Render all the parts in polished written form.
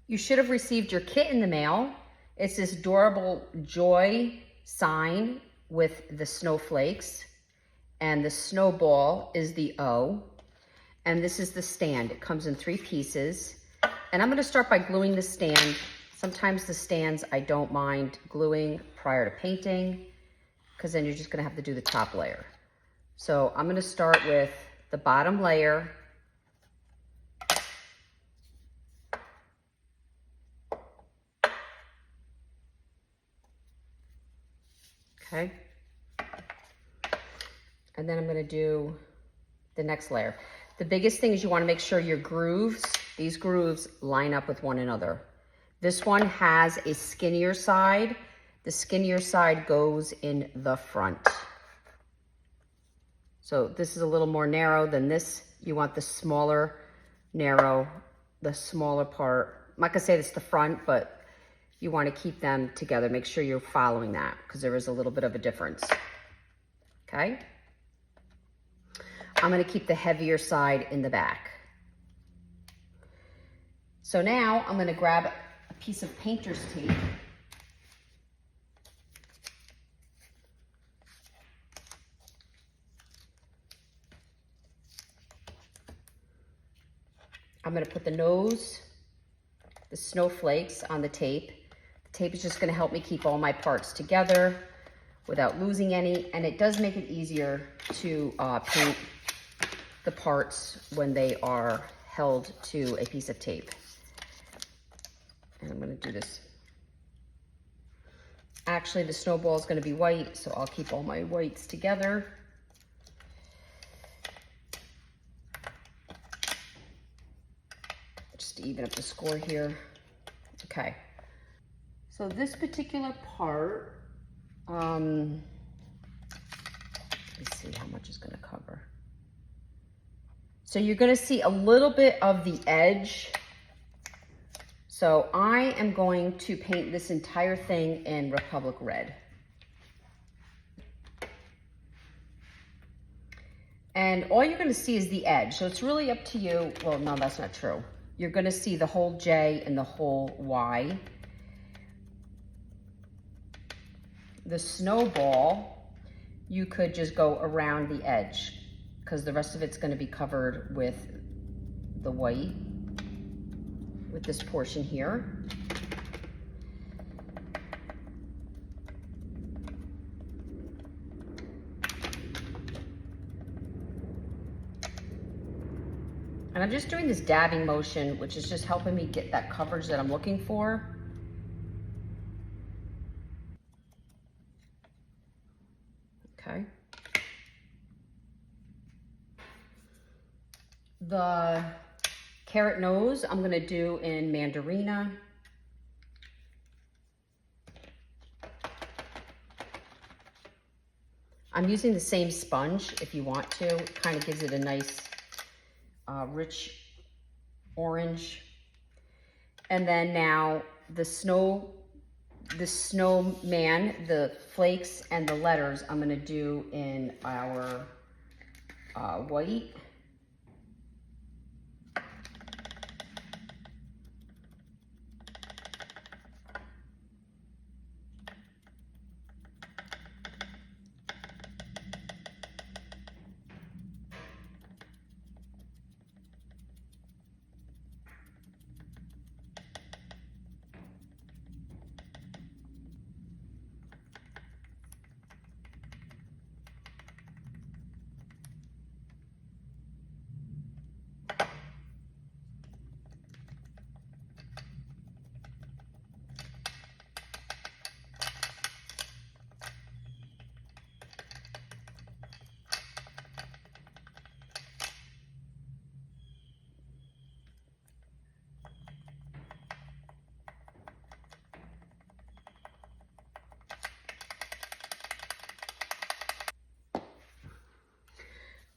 You should have received your kit in the mail. It's this adorable joy sign with the snowflakes, and the snowball is the O, and this is the stand. It comes in 3 pieces, and I'm gonna start by gluing the stand. Sometimes the stands I don't mind gluing prior to painting, because then you're just gonna have to do the top layer. So I'm gonna start with the bottom layer. Okay. And then I'm gonna do the next layer. The biggest thing is you wanna make sure your grooves, these grooves line up with one another. This one has a skinnier side. The skinnier side goes in the front. So this is a little more narrow than this. You want the smaller, narrow, the smaller part. I'm not gonna say it's the front, but you wanna keep them together. Make sure you're following that because there is a little bit of a difference, okay? I'm gonna keep the heavier side in the back. So now I'm gonna grab a piece of painter's tape. I'm gonna put the nose, the snowflakes on the tape. The tape is just gonna help me keep all my parts together without losing any, and it does make it easier to paint the parts when they are held to a piece of tape. And I'm gonna do this. Actually, the snowball is gonna be white, so I'll keep all my whites together. Just to even up the score here. Okay. So this particular part, let me see how much it's gonna cover. So you're gonna see a little bit of the edge. So I am going to paint this entire thing in Republic Red. And all you're gonna see is the edge. So it's really up to you. Well, no, that's not true. You're gonna see the whole J and the whole Y. The snowball, you could just go around the edge because the rest of it's gonna be covered with the white, with this portion here. And I'm just doing this dabbing motion, which is just helping me get that coverage that I'm looking for. Okay. The carrot nose, I'm gonna do in Mandarina. I'm using the same sponge if you want to. It kind of gives it a nice rich orange. And then now the snowman, the flakes and the letters I'm gonna do in our white.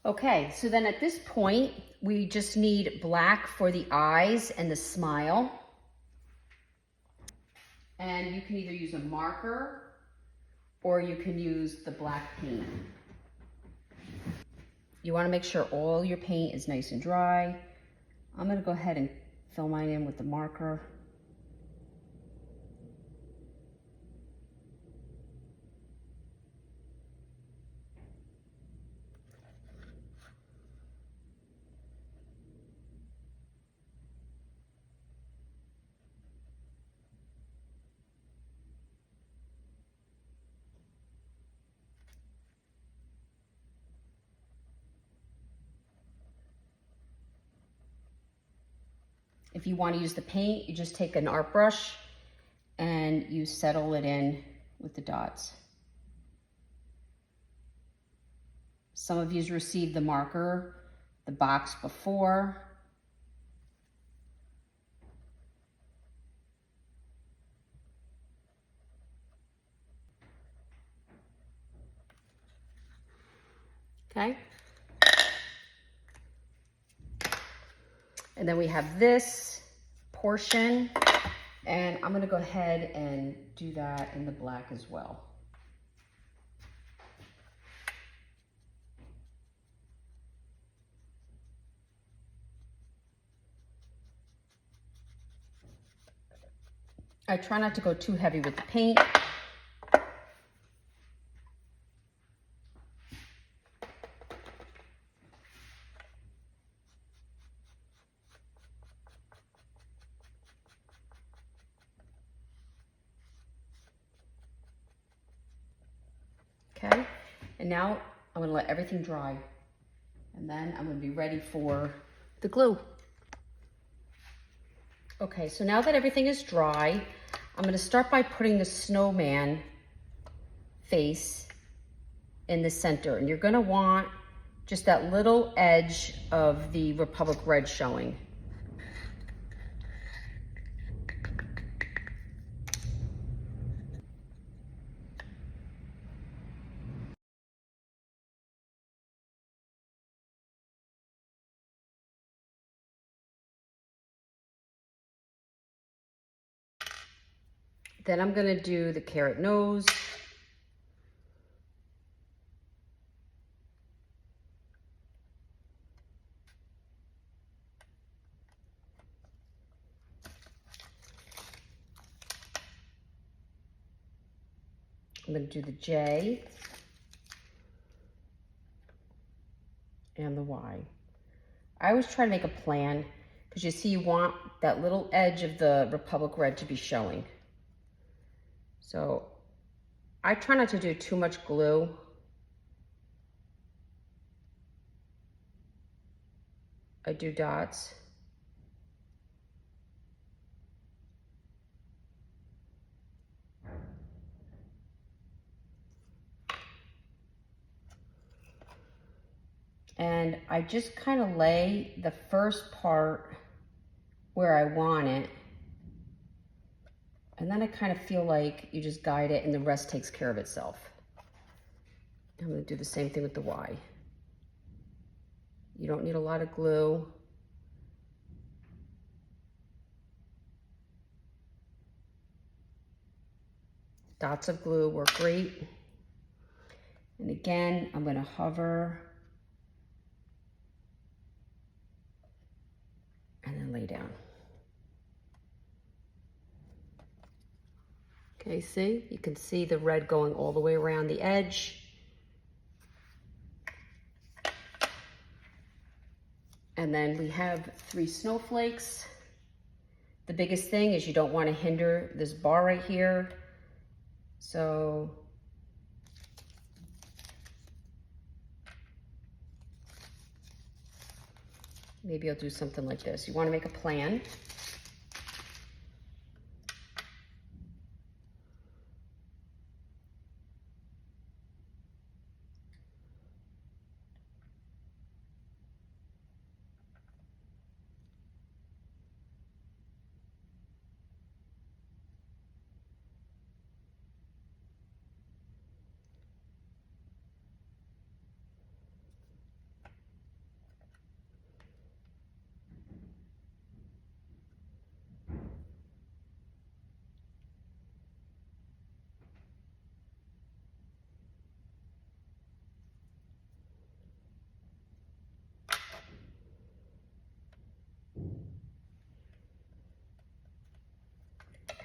Okay, so then at this point, we just need black for the eyes and the smile. And you can either use a marker or you can use the black paint. You wanna make sure all your paint is nice and dry. I'm gonna go ahead and fill mine in with the marker. If you want to use the paint, you just take an art brush and you settle it in with the dots. Some of you received the marker, the box before. Okay. And then we have this portion, and I'm gonna go ahead and do that in the black as well. I try not to go too heavy with the paint. Okay, and now I'm gonna let everything dry, and then I'm gonna be ready for the glue. Okay, so now that everything is dry, I'm gonna start by putting the snowman face in the center, and you're gonna want just that little edge of the Republic red showing. Then I'm gonna do the carrot nose. I'm gonna do the J and the Y. I always try to make a plan because you see you want that little edge of the Republic red to be showing. So I try not to do too much glue. I do dots. And I just kind of lay the first part where I want it. And then I kind of feel like you just guide it and the rest takes care of itself. I'm gonna do the same thing with the Y. You don't need a lot of glue. Dots of glue work great. And again, I'm gonna hover and then lay down. Okay, see? You can see the red going all the way around the edge. And then we have 3 snowflakes. The biggest thing is you don't want to hinder this bar right here. So maybe I'll do something like this. You want to make a plan.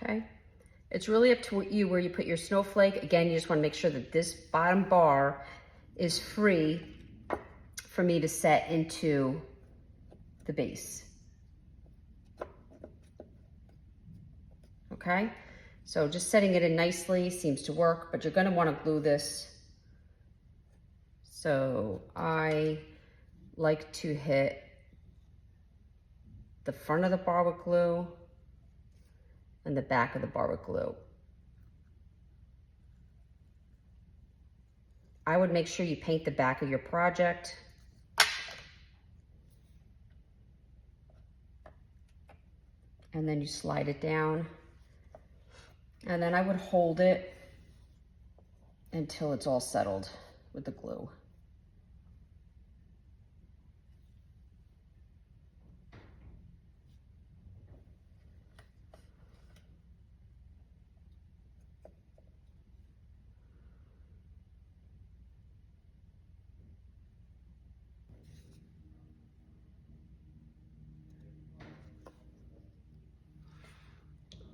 Okay, it's really up to you where you put your snowflake. Again, you just want to make sure that this bottom bar is free for me to set into the base. Okay, so just setting it in nicely seems to work, but you're going to want to glue this. So I like to hit the front of the bar with glue and the back of the bar with glue. I would make sure you paint the back of your project. And then you slide it down. And then I would hold it until it's all settled with the glue.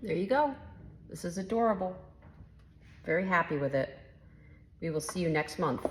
There you go. This is adorable. Very happy with it. We will see you next month.